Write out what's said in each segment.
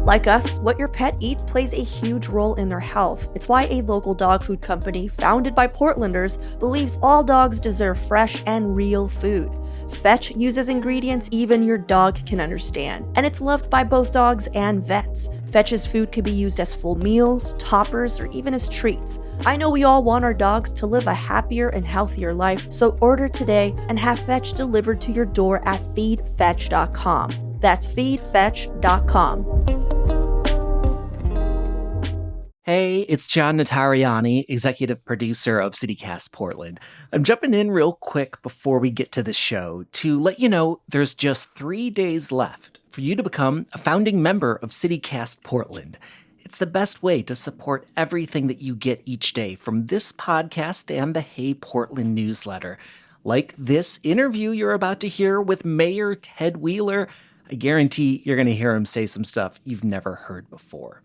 Like us, what your pet eats plays a huge role in their health. It's why a local dog food company, founded by Portlanders, believes all dogs deserve fresh and real food. Fetch uses ingredients even your dog can understand, and it's loved by both dogs and vets. Fetch's food can be used as full meals, toppers, or even as treats. I know we all want our dogs to live a happier and healthier life, so order today and have Fetch delivered to your door at feedfetch.com. That's feedfetch.com. Hey, it's John Notarianni, executive producer of CityCast Portland. I'm jumping in real quick before we get to the show to let you know there's just 3 days left for you to become a founding member of CityCast Portland. It's the best way to support everything that you get each day from this podcast and the Hey Portland newsletter. Like this interview you're about to hear with Mayor Ted Wheeler. I guarantee you're going to hear him say some stuff you've never heard before.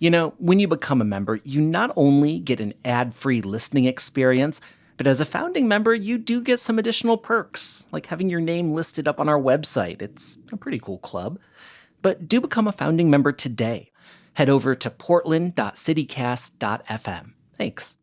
You know, when you become a member, you not only get an ad-free listening experience, but as a founding member, you do get some additional perks, like having your name listed up on our website. It's a pretty cool club. But do become a founding member today. Head over to portland.citycast.fm. Thanks.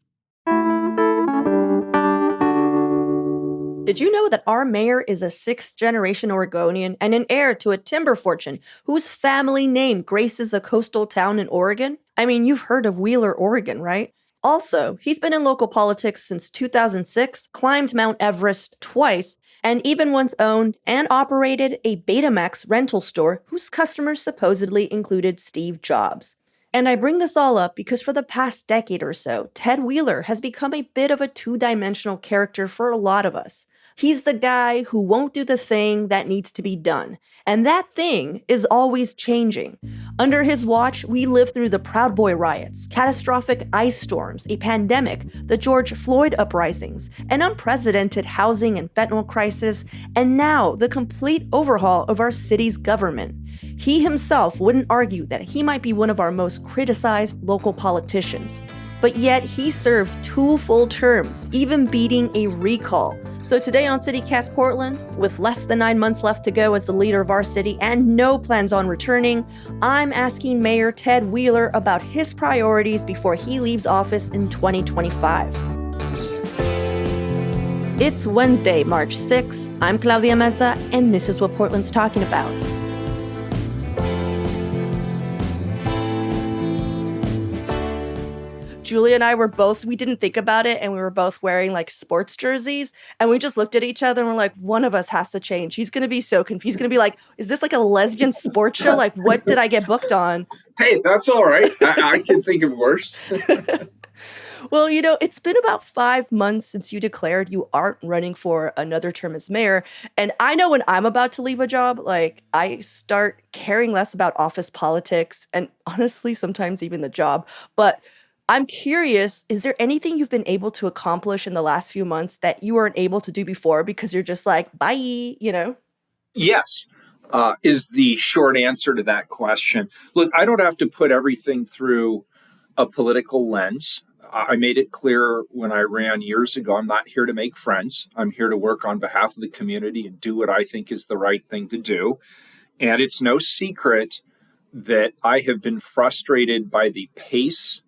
Did you know that our mayor is a sixth-generation Oregonian and an heir to a timber fortune whose family name graces a coastal town in Oregon? I mean, you've heard of Wheeler, Oregon, right? Also, he's been in local politics since 2006, climbed Mount Everest twice, and even once owned and operated a Betamax rental store whose customers supposedly included Steve Jobs. And I bring this all up because for the past decade or so, Ted Wheeler has become a bit of a two-dimensional character for a lot of us. He's the guy who won't do the thing that needs to be done. And that thing is always changing. Under his watch, we lived through the Proud Boy riots, catastrophic ice storms, a pandemic, the George Floyd uprisings, an unprecedented housing and fentanyl crisis, and now the complete overhaul of our city's government. He himself wouldn't argue that he might be one of our most criticized local politicians. But yet he served 2 full terms, even beating a recall. So today on CityCast Portland, with less than 9 months left to go as the leader of our city and no plans on returning, I'm asking Mayor Ted Wheeler about his priorities before he leaves office in 2025. It's Wednesday, March 6th. I'm Claudia Meza, and this is what Portland's talking about. Julia and I we didn't think about it, and we were both wearing like sports jerseys, and we just looked at each other and we're like, one of us has to change. He's going to be so confused. He's going to be like, is this like a lesbian sports show? Like, what did I get booked on? Hey, that's all right. I can think of worse. Well, you know, it's been about 5 months since you declared you aren't running for another term as mayor. And I know when I'm about to leave a job, like I start caring less about office politics and honestly, sometimes even the job. But I'm curious, is there anything you've been able to accomplish in the last few months that you weren't able to do before because you're just like, bye, you know? Yes, is the short answer to that question. Look, I don't have to put everything through a political lens. I made it clear when I ran years ago, I'm not here to make friends. I'm here to work on behalf of the community and do what I think is the right thing to do. And it's no secret that I have been frustrated by the pace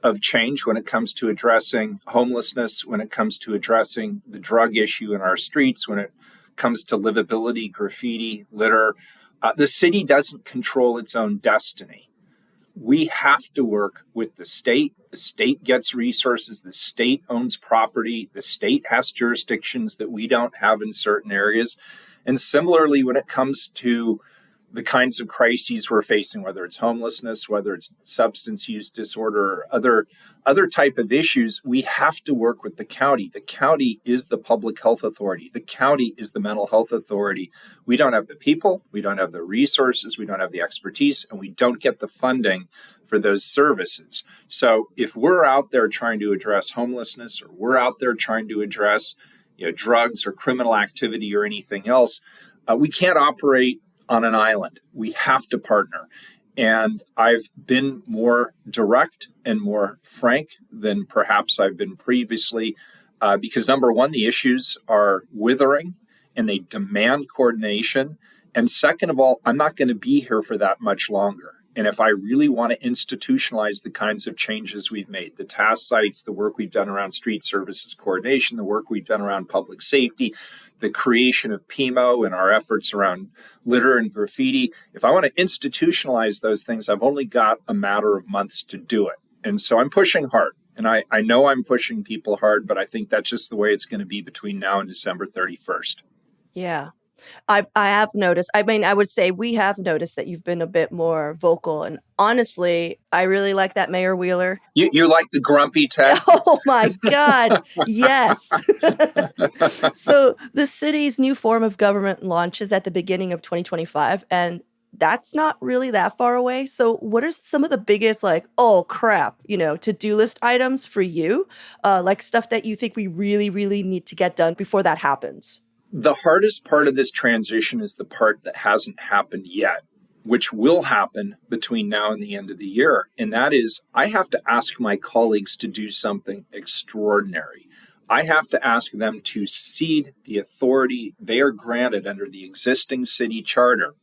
of change when it comes to addressing homelessness, when it comes to addressing the drug issue in our streets, when it comes to livability, graffiti, litter. The city doesn't control its own destiny. We have to work with the state. The state gets resources. The state owns property. The state has jurisdictions that we don't have in certain areas. And similarly, when it comes to the kinds of crises we're facing, whether it's homelessness, whether it's substance use disorder, or other type of issues, we have to work with the county. The county is the public health authority. The county is the mental health authority. We don't have the people, we don't have the resources, we don't have the expertise, and we don't get the funding for those services. So if we're out there trying to address homelessness, or we're out there trying to address drugs or criminal activity or anything else, we can't operate on an island. We have to partner. And I've been more direct and more frank than perhaps I've been previously, because number one, the issues are withering and they demand coordination. And second of all, I'm not going to be here for that much longer. And if I really want to institutionalize the kinds of changes we've made, the task sites, the work we've done around street services coordination, the work we've done around public safety, the creation of PIMO and our efforts around litter and graffiti, if I want to institutionalize those things, I've only got a matter of months to do it. And so I'm pushing hard. And I know I'm pushing people hard, but I think that's just the way it's going to be between now and December 31st. Yeah. I have noticed. I mean, I would say we have noticed that you've been a bit more vocal. And honestly, I really like that Mayor Wheeler. You like the grumpy Ted? Oh my God. Yes. So the city's new form of government launches at the beginning of 2025. And that's not really that far away. So what are some of the biggest, like, oh crap, to-do list items for you? Like stuff that you think we really, really need to get done before that happens? The hardest part of this transition is the part that hasn't happened yet, which will happen between now and the end of the year. And that is, I have to ask my colleagues to do something extraordinary. I have to ask them to cede the authority they are granted under the existing city charter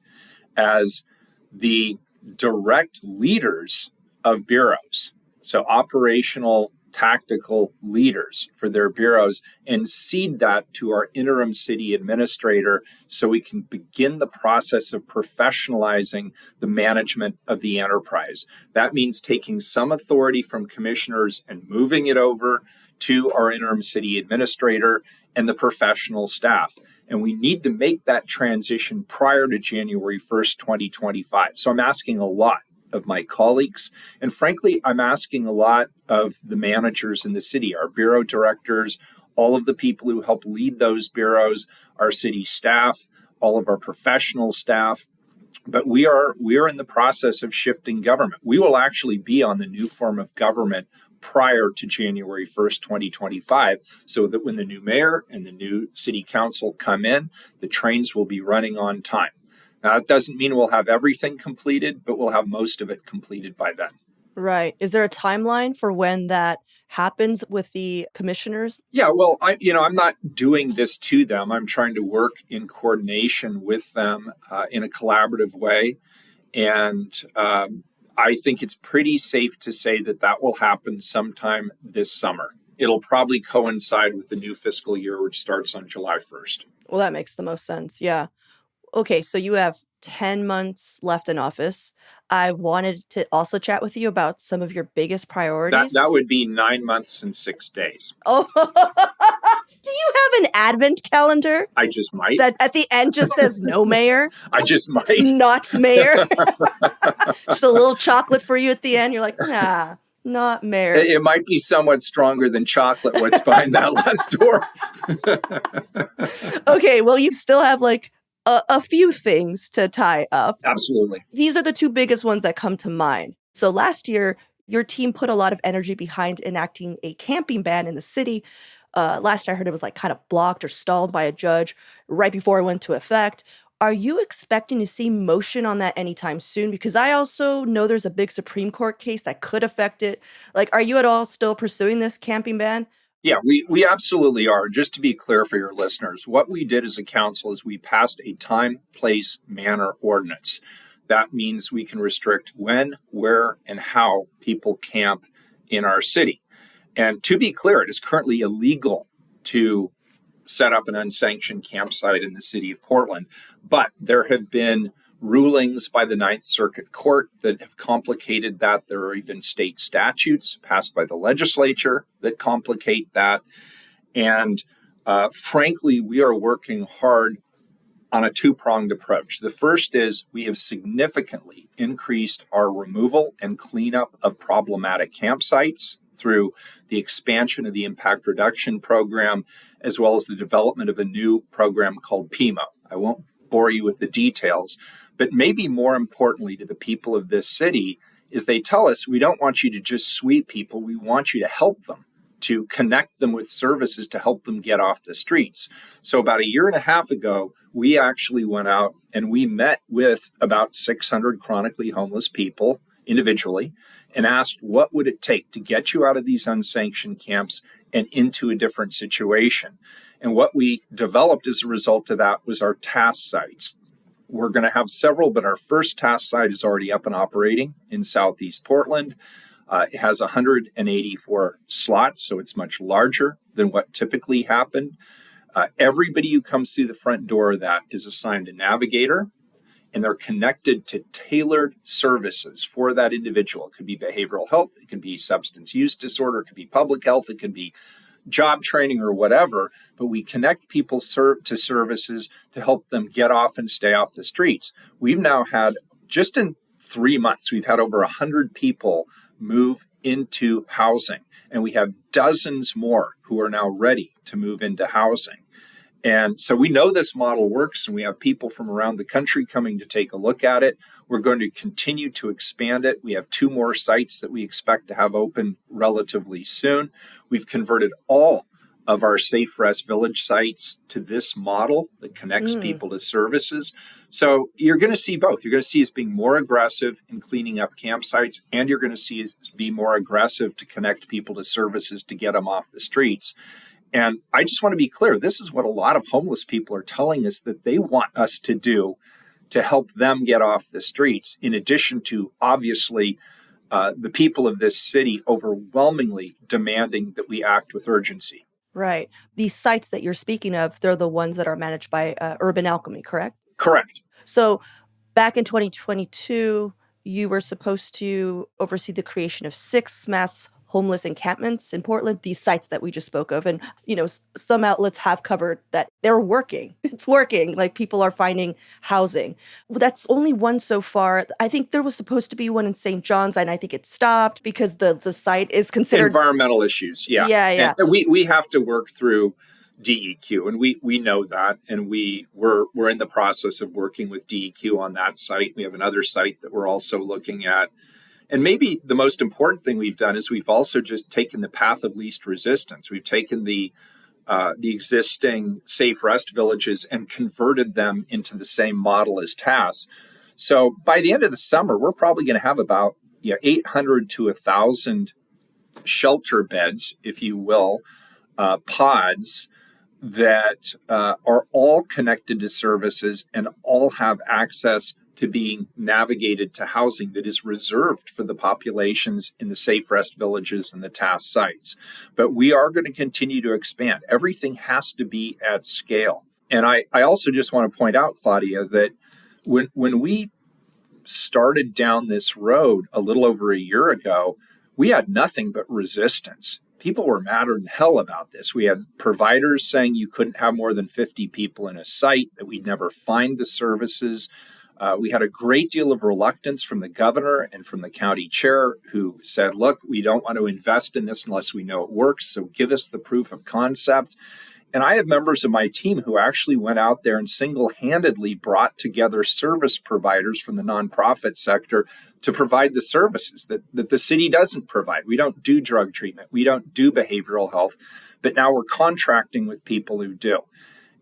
as the direct leaders of bureaus. So operational, tactical leaders for their bureaus, and cede that to our interim city administrator so we can begin the process of professionalizing the management of the enterprise. That means taking some authority from commissioners and moving it over to our interim city administrator and the professional staff. And we need to make that transition prior to January 1st, 2025. So I'm asking a lot of my colleagues. And frankly, I'm asking a lot of the managers in the city, our bureau directors, all of the people who help lead those bureaus, our city staff, all of our professional staff. But we are in the process of shifting government. We will actually be on the new form of government prior to January 1st, 2025, so that when the new mayor and the new city council come in, the trains will be running on time. Now, that doesn't mean we'll have everything completed, but we'll have most of it completed by then. Right. Is there a timeline for when that happens with the commissioners? Yeah, well, I'm not doing this to them. I'm trying to work in coordination with them in a collaborative way. And I think it's pretty safe to say that will happen sometime this summer. It'll probably coincide with the new fiscal year, which starts on July 1st. Well, that makes the most sense. Yeah. Okay, so you have 10 months left in office. I wanted to also chat with you about some of your biggest priorities. That would be 9 months and 6 days. Oh, do you have an advent calendar? I just might. That at the end just says no mayor? I just might. Not mayor? Just a little chocolate for you at the end. You're like, nah, not mayor. It might be somewhat stronger than chocolate, what's behind that last door. Okay, well, you still have like a few things to tie up. Absolutely. These are the two biggest ones that come to mind. So last year, your team put a lot of energy behind enacting a camping ban in the city. Last I heard it was like kind of blocked or stalled by a judge right before it went into effect. Are you expecting to see motion on that anytime soon? Because I also know there's a big Supreme Court case that could affect it. Like, are you at all still pursuing this camping ban? Yeah, we absolutely are. Just to be clear for your listeners, what we did as a council is we passed a time, place, manner ordinance. That means we can restrict when, where, and how people camp in our city. And to be clear, it is currently illegal to set up an unsanctioned campsite in the city of Portland. But there have been rulings by the Ninth Circuit Court that have complicated that. There are even state statutes passed by the legislature that complicate that. And frankly, we are working hard on a two-pronged approach. The first is we have significantly increased our removal and cleanup of problematic campsites through the expansion of the impact reduction program, as well as the development of a new program called PIMO. I won't bore you with the details, but maybe more importantly to the people of this city is they tell us, we don't want you to just sweep people, we want you to help them, to connect them with services to help them get off the streets. So about a year and a half ago, we actually went out and we met with about 600 chronically homeless people individually and asked, what would it take to get you out of these unsanctioned camps and into a different situation? And what we developed as a result of that was our task sites. We're going to have several, but our first task site is already up and operating in Southeast Portland. It has 184 slots, so it's much larger than what typically happened. Everybody who comes through the front door of that is assigned a navigator, and they're connected to tailored services for that individual. It could be behavioral health, it could be substance use disorder, it could be public health, it could be job training or whatever, but we connect people to services to help them get off and stay off the streets. We've now had, just in 3 months, we've had over 100 people move into housing, and we have dozens more who are now ready to move into housing. And so we know this model works, and we have people from around the country coming to take a look at it. We're going to continue to expand it. We have 2 more sites that we expect to have open relatively soon. We've converted all of our Safe Rest Village sites to this model that connects people to services. So you're going to see both. You're going to see us being more aggressive in cleaning up campsites, and you're going to see us be more aggressive to connect people to services to get them off the streets. And I just want to be clear, this is what a lot of homeless people are telling us that they want us to do to help them get off the streets, in addition to, obviously, the people of this city overwhelmingly demanding that we act with urgency. Right. These sites that you're speaking of, they're the ones that are managed by Urban Alchemy, correct? Correct. So back in 2022, you were supposed to oversee the creation of 6 mass homeless encampments in Portland, these sites that we just spoke of. And, some outlets have covered that they're working. It's working. Like, people are finding housing. Well, that's only one so far. I think there was supposed to be one in St. John's, and I think it stopped because the site is considered environmental issues. Yeah. Yeah. And we have to work through DEQ, and we know that, and we're in the process of working with DEQ on that site. We have another site that we're also looking at. And maybe the most important thing we've done is we've also just taken the path of least resistance. We've taken the existing Safe Rest villages and converted them into the same model as TAS. So by the end of the summer, we're probably going to have about 800 to 1,000 shelter beds, if you will, pods that are all connected to services and all have access to being navigated to housing that is reserved for the populations in the Safe Rest villages and the TAS sites. But we are going to continue to expand. Everything has to be at scale. And I also just want to point out, Claudia, that when we started down this road a little over a year ago, we had nothing but resistance. People were madder than hell about this. We had providers saying you couldn't have more than 50 people in a site, that we'd never find the services. We had a great deal of reluctance from the governor and from the county chair, who said, look, we don't want to invest in this unless we know it works, so give us the proof of concept. And I have members of my team who actually went out there and single-handedly brought together service providers from the nonprofit sector to provide the services that the city doesn't provide. We don't do drug treatment. We don't do behavioral health. But now we're contracting with people who do.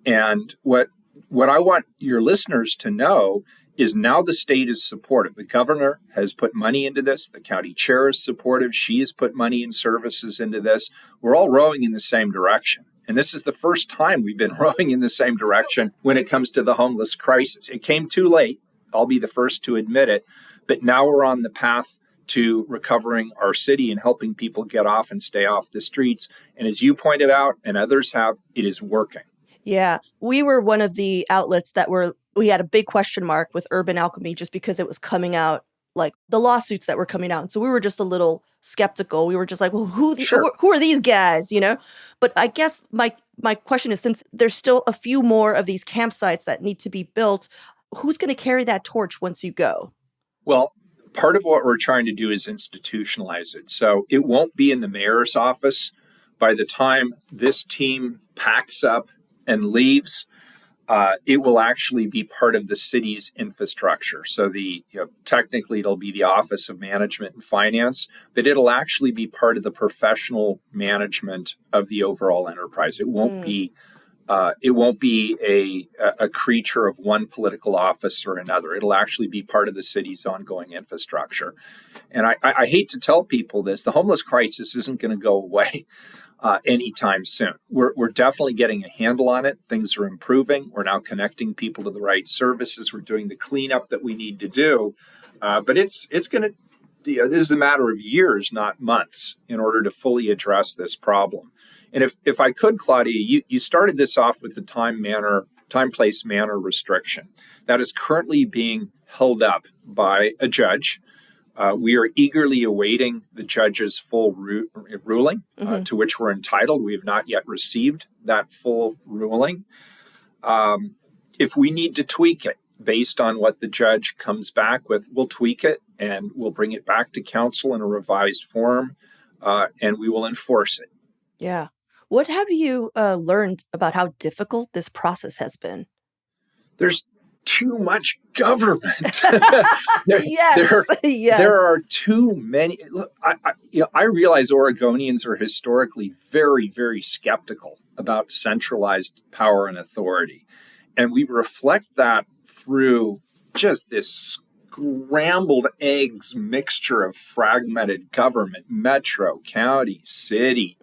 And what I want your listeners to know is now the state is supportive. The governor has put money into this. The county chair is supportive. She has put money and services into this. We're all rowing in the same direction. And this is the first time we've been rowing in the same direction when it comes to the homeless crisis. It came too late. I'll be the first to admit it. But now we're on the path to recovering our city and helping people get off and stay off the streets. And as you pointed out, and others have, it is working. Yeah, we were one of the outlets we had a big question mark with Urban Alchemy just because it was coming out, like the lawsuits that were coming out. And so we were just a little skeptical. We were just like, well, who are these guys, But I guess my question is, since there's still a few more of these campsites that need to be built, who's going to carry that torch once you go? Well, part of what we're trying to do is institutionalize it. So it won't be in the mayor's office. By the time this team packs up and leaves, it will actually be part of the city's infrastructure. So technically it'll be the Office of Management and Finance, but it'll actually be part of the professional management of the overall enterprise. It won't be a creature of one political office or another. It'll actually be part of the city's ongoing infrastructure. And I hate to tell people this, the homeless crisis isn't going to go away. anytime soon. We're definitely getting a handle on it. Things are improving. We're now connecting people to the right services. We're doing the cleanup that we need to do. But it's going to, this is a matter of years, not months, in order to fully address this problem. And if I could, Claudia, you started this off with the time, place, manner restriction. That is currently being held up by a judge. We are eagerly awaiting the judge's full ruling, to which we're entitled. We have not yet received that full ruling. If we need to tweak it based on what the judge comes back with, we'll tweak it and we'll bring it back to council in a revised form, and we will enforce it. Yeah. What have you learned about how difficult this process has been? There's too much government. Yes. There are too many. Look, I realize Oregonians are historically very, very skeptical about centralized power and authority. And we reflect that through just this scrambled eggs mixture of fragmented government, metro, county, city,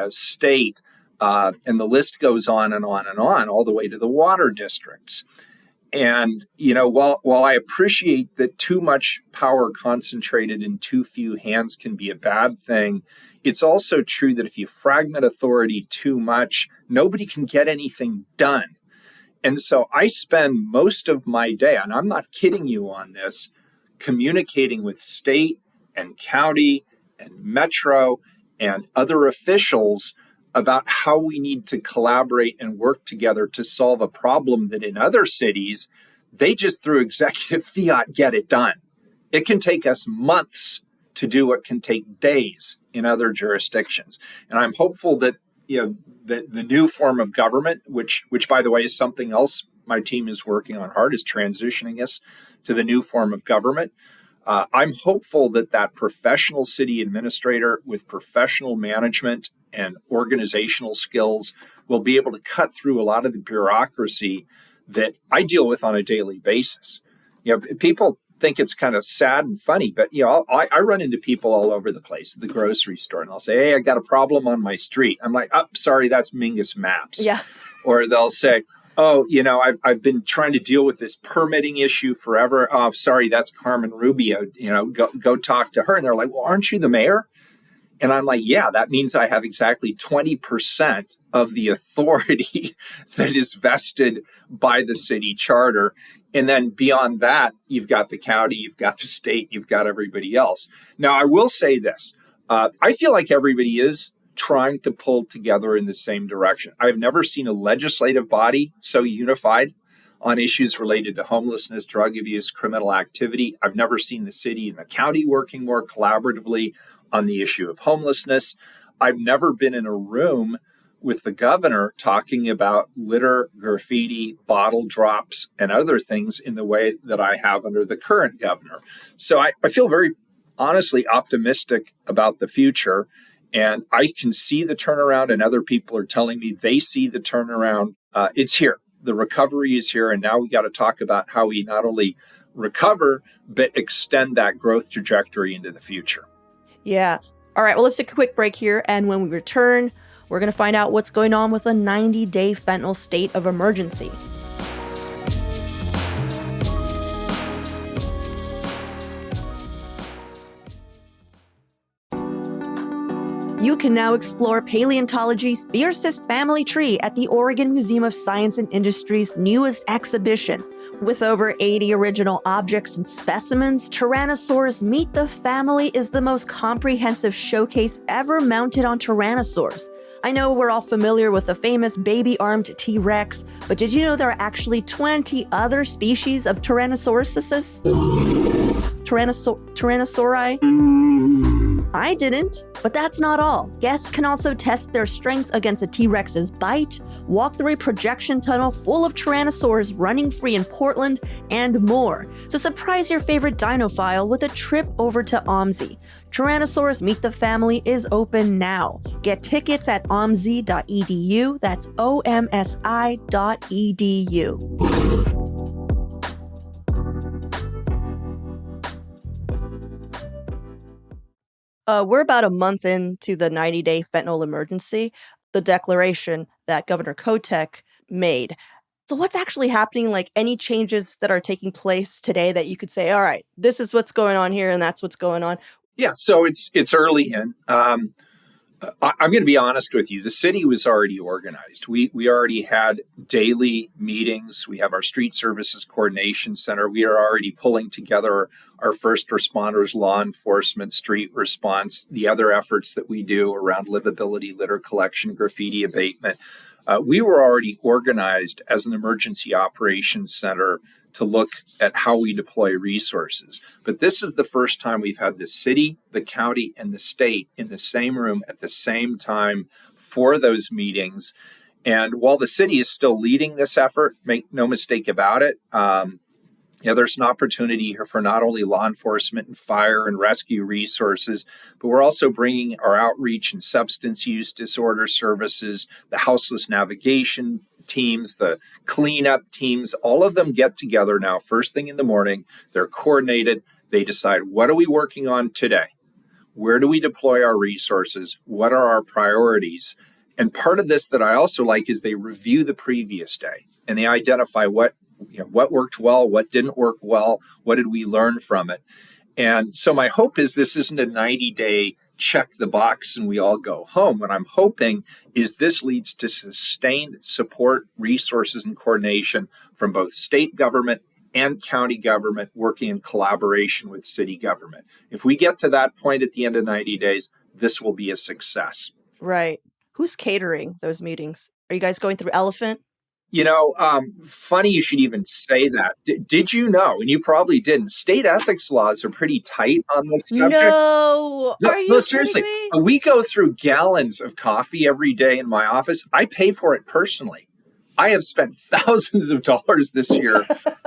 state, and the list goes on and on and on, all the way to the water districts. And, while I appreciate that too much power concentrated in too few hands can be a bad thing, it's also true that if you fragment authority too much, nobody can get anything done. And so I spend most of my day, and I'm not kidding you on this, communicating with state and county and metro and other officials about how we need to collaborate and work together to solve a problem that in other cities, they just through executive fiat get it done. It can take us months to do what can take days in other jurisdictions. And I'm hopeful that the new form of government, which by the way is something else my team is working on hard, is transitioning us to the new form of government. I'm hopeful that professional city administrator with professional management and organizational skills will be able to cut through a lot of the bureaucracy that I deal with on a daily basis. People think it's kind of sad and funny, but I run into people all over the place at the grocery store, and I'll say, "Hey, I got a problem on my street." I'm like, "Oh, sorry, that's Mingus Maps." Yeah. Or they'll say, "Oh, I've been trying to deal with this permitting issue forever. Oh, sorry, that's Carmen Rubio. Go talk to her." And they're like, "Well, aren't you the mayor?" And I'm like, "Yeah, that means I have exactly 20% of the authority that is vested by the city charter. And then beyond that, you've got the county, you've got the state, you've got everybody else." Now, I will say this. I feel like everybody is trying to pull together in the same direction. I've never seen a legislative body so unified on issues related to homelessness, drug abuse, criminal activity. I've never seen the city and the county working more collaboratively on the issue of homelessness. I've never been in a room with the governor talking about litter, graffiti, bottle drops, and other things in the way that I have under the current governor. So I feel very honestly optimistic about the future. And I can see the turnaround, and other people are telling me they see the turnaround. It's here. The recovery is here. And now we got to talk about how we not only recover, but extend that growth trajectory into the future. Yeah. All right. Well, let's take a quick break here. And when we return, we're going to find out what's going on with a 90-day fentanyl state of emergency. You can now explore paleontology's fiercest family tree at the Oregon Museum of Science and Industry's newest exhibition. With over 80 original objects and specimens, Tyrannosaurus Meet the Family is the most comprehensive showcase ever mounted on tyrannosaurs. I know we're all familiar with the famous baby-armed T-Rex, but did you know there are actually 20 other species of Tyrannosauruses? Tyrannosauri? I didn't, but that's not all. Guests can also test their strength against a T-Rex's bite, walk through a projection tunnel full of tyrannosaurs running free in Portland, and more. So surprise your favorite dinophile with a trip over to OMSI. Tyrannosaurus Meet the Family is open now. Get tickets at omsi.edu. That's omsi.edu. We're about a month into the 90-day fentanyl emergency, the declaration that Governor Kotek made. So what's actually happening? Like any changes that are taking place today that you could say, all right, this is what's going on here and that's what's going on? Yeah, so it's early in. I'm going to be honest with you. The city was already organized. We already had daily meetings. We have our street services coordination center. We are already pulling together our first responders, law enforcement, street response, the other efforts that we do around livability, litter collection, graffiti abatement. We were already organized as an emergency operations center to look at how we deploy resources. But this is the first time we've had the city, the county, and the state in the same room at the same time for those meetings. And while the city is still leading this effort, make no mistake about it, there's an opportunity here for not only law enforcement and fire and rescue resources, but we're also bringing our outreach and substance use disorder services, the houseless navigation teams, the cleanup teams, all of them get together now first thing in the morning. They're coordinated. They decide, what are we working on today? Where do we deploy our resources? What are our priorities? And part of this that I also like is they review the previous day and they identify what worked well, what didn't work well, what did we learn from it. And so my hope is this isn't a 90-day check the box and we all go home. What I'm hoping is this leads to sustained support, resources, and coordination from both state government and county government working in collaboration with city government. If we get to that point at the end of 90 days, this will be a success. Right. Who's catering those meetings? Are you guys going through Elephant? Funny you should even say that. Did you know, and you probably didn't, state ethics laws are pretty tight on this subject? No. Are you seriously. kidding me? We go through gallons of coffee every day in my office. I pay for it personally. I have spent thousands of dollars this year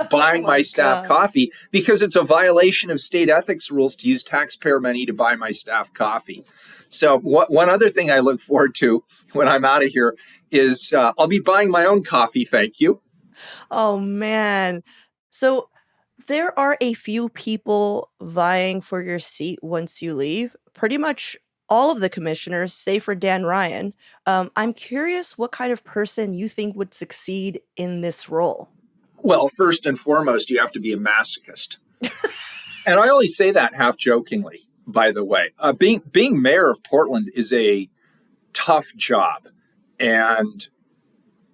buying my staff coffee because it's a violation of state ethics rules to use taxpayer money to buy my staff coffee. So one other thing I look forward to when I'm out of here is I'll be buying my own coffee. Thank you. Oh, man. So there are a few people vying for your seat once you leave. Pretty much all of the commissioners, save for Dan Ryan. I'm curious what kind of person you think would succeed in this role. Well, first and foremost, you have to be a masochist. And I only say that half jokingly, by the way. Being mayor of Portland is a tough job. And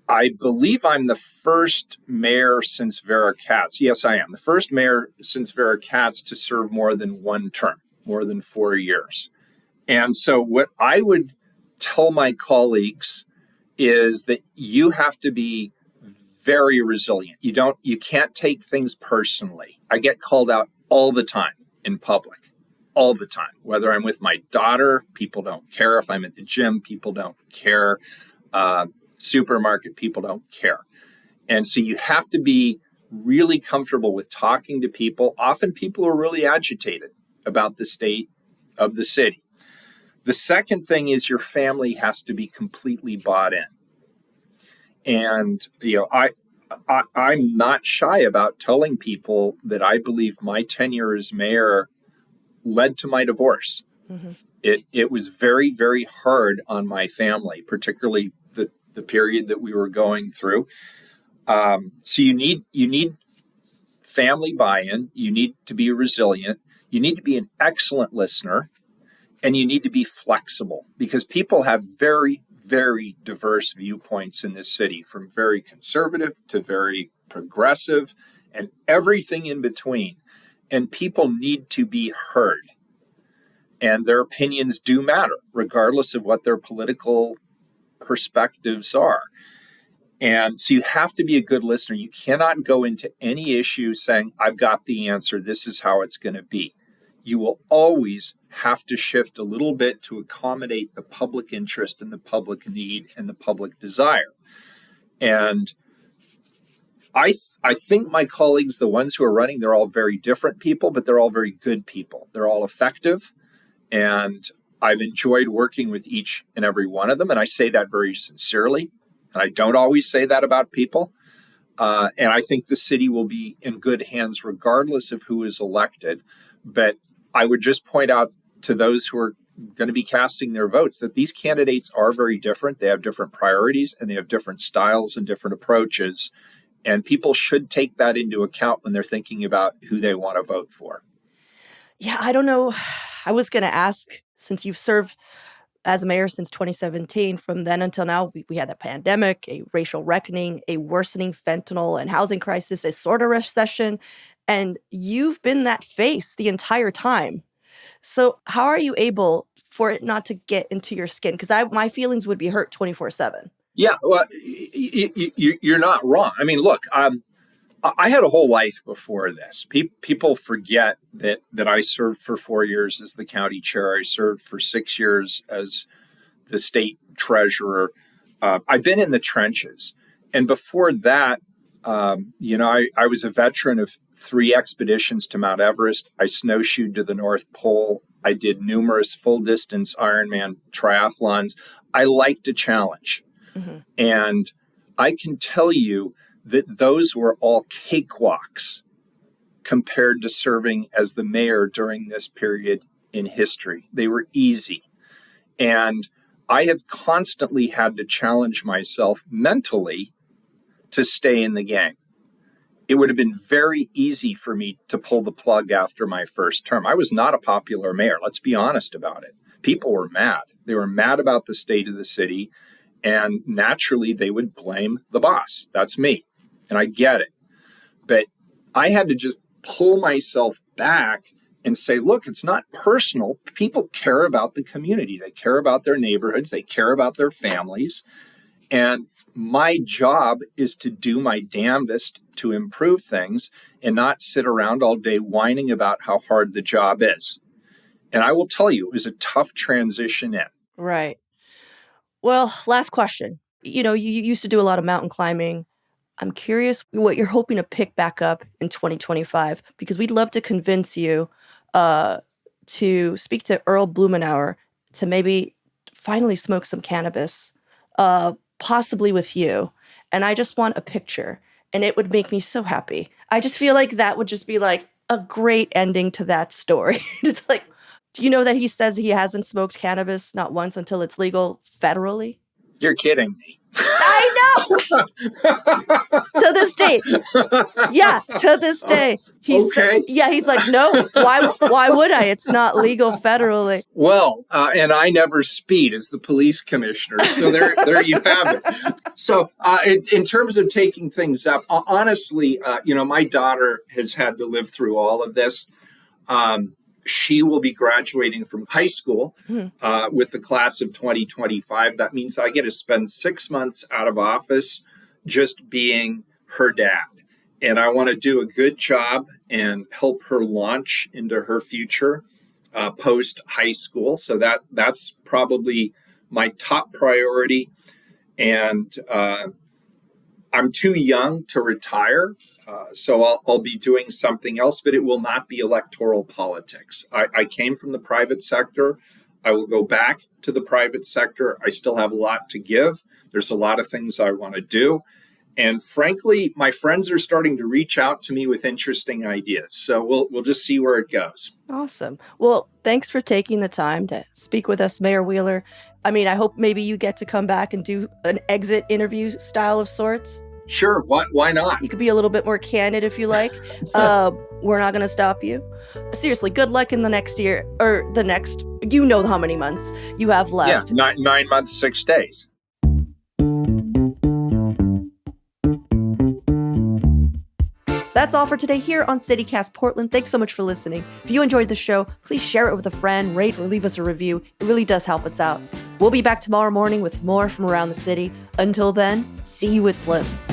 I believe I'm the first mayor since Vera Katz. Yes, I am. The first mayor since Vera Katz to serve more than one term, more than 4 years. And so what I would tell my colleagues is that you have to be very resilient. You can't take things personally. I get called out all the time in public, all the time. Whether I'm with my daughter, people don't care. If I'm at the gym, people don't care. Supermarket, people don't care. And so you have to be really comfortable with talking to people. Often people are really agitated about the state of the city. The second thing is your family has to be completely bought in. And, I'm not shy about telling people that I believe my tenure as mayor led to my divorce. Mm-hmm. It was very, very hard on my family, particularly the period that we were going through. So you need family buy-in. You need to be resilient. You need to be an excellent listener, and you need to be flexible because people have very, very diverse viewpoints in this city, from very conservative to very progressive and everything in between. And people need to be heard. And their opinions do matter, regardless of what their political perspectives are. And so you have to be a good listener. You cannot go into any issue saying, I've got the answer. This is how it's going to be. You will always have to shift a little bit to accommodate the public interest and the public need and the public desire. And I think my colleagues, the ones who are running, they're all very different people, but they're all very good people. They're all effective. And I've enjoyed working with each and every one of them. And I say that very sincerely. And I don't always say that about people. And I think the city will be in good hands regardless of who is elected. But I would just point out to those who are going to be casting their votes that these candidates are very different. They have different priorities and they have different styles and different approaches. And people should take that into account when they're thinking about who they want to vote for. Yeah, I don't know. I was going to ask, since you've served as mayor since 2017, from then until now, we had a pandemic, a racial reckoning, a worsening fentanyl and housing crisis, a sort of recession, and you've been that face the entire time. So how are you able for it not to get into your skin? Because my feelings would be hurt 24/7. Yeah, well, you're not wrong. I mean, look, I had a whole life before this. People forget that I served for 4 years as the county chair. I served for 6 years as the state treasurer. I've been in the trenches. And before that, I was a veteran of 3 expeditions to Mount Everest. I snowshoed to the North Pole. I did numerous full-distance Ironman triathlons. I liked a challenge. Mm-hmm. And I can tell you that those were all cakewalks compared to serving as the mayor during this period in history. They were easy. And I have constantly had to challenge myself mentally to stay in the game. It would have been very easy for me to pull the plug after my first term. I was not a popular mayor. Let's be honest about it. People were mad. They were mad about the state of the city. And naturally, they would blame the boss. That's me. And I get it. But I had to just pull myself back and say, look, it's not personal. People care about the community. They care about their neighborhoods. They care about their families. And my job is to do my damnedest to improve things and not sit around all day whining about how hard the job is. And I will tell you, it was a tough transition in. Right. Well, last question. You used to do a lot of mountain climbing. I'm curious what you're hoping to pick back up in 2025, because we'd love to convince you to speak to Earl Blumenauer to maybe finally smoke some cannabis, possibly with you. And I just want a picture, and it would make me so happy. I just feel like that would just be like a great ending to that story. It's like, do you know that he says he hasn't smoked cannabis not once until it's legal federally? You're kidding me. I know! To this day. Yeah, to this day. He's like, no, why would I? It's not legal federally. Well, and I never speed as the police commissioner. So there you have it. So in terms of taking things up, honestly, my daughter has had to live through all of this. She will be graduating from high school with the class of 2025. That means I get to spend 6 months out of office just being her dad. And I want to do a good job and help her launch into her future post high school. So that's probably my top priority. And I'm too young to retire, so I'll be doing something else, but it will not be electoral politics. I came from the private sector. I will go back to the private sector. I still have a lot to give. There's a lot of things I want to do. And frankly, my friends are starting to reach out to me with interesting ideas. So we'll just see where it goes. Awesome. Well, thanks for taking the time to speak with us, Mayor Wheeler. I mean, I hope maybe you get to come back and do an exit interview style of sorts. Sure. Why not? You could be a little bit more candid if you like. We're not going to stop you. Seriously, good luck in the next year or the next, how many months you have left. Yeah, 9 months, 6 days. That's all for today here on CityCast Portland. Thanks so much for listening. If you enjoyed the show, please share it with a friend, rate or leave us a review. It really does help us out. We'll be back tomorrow morning with more from around the city. Until then, see you at Slim's.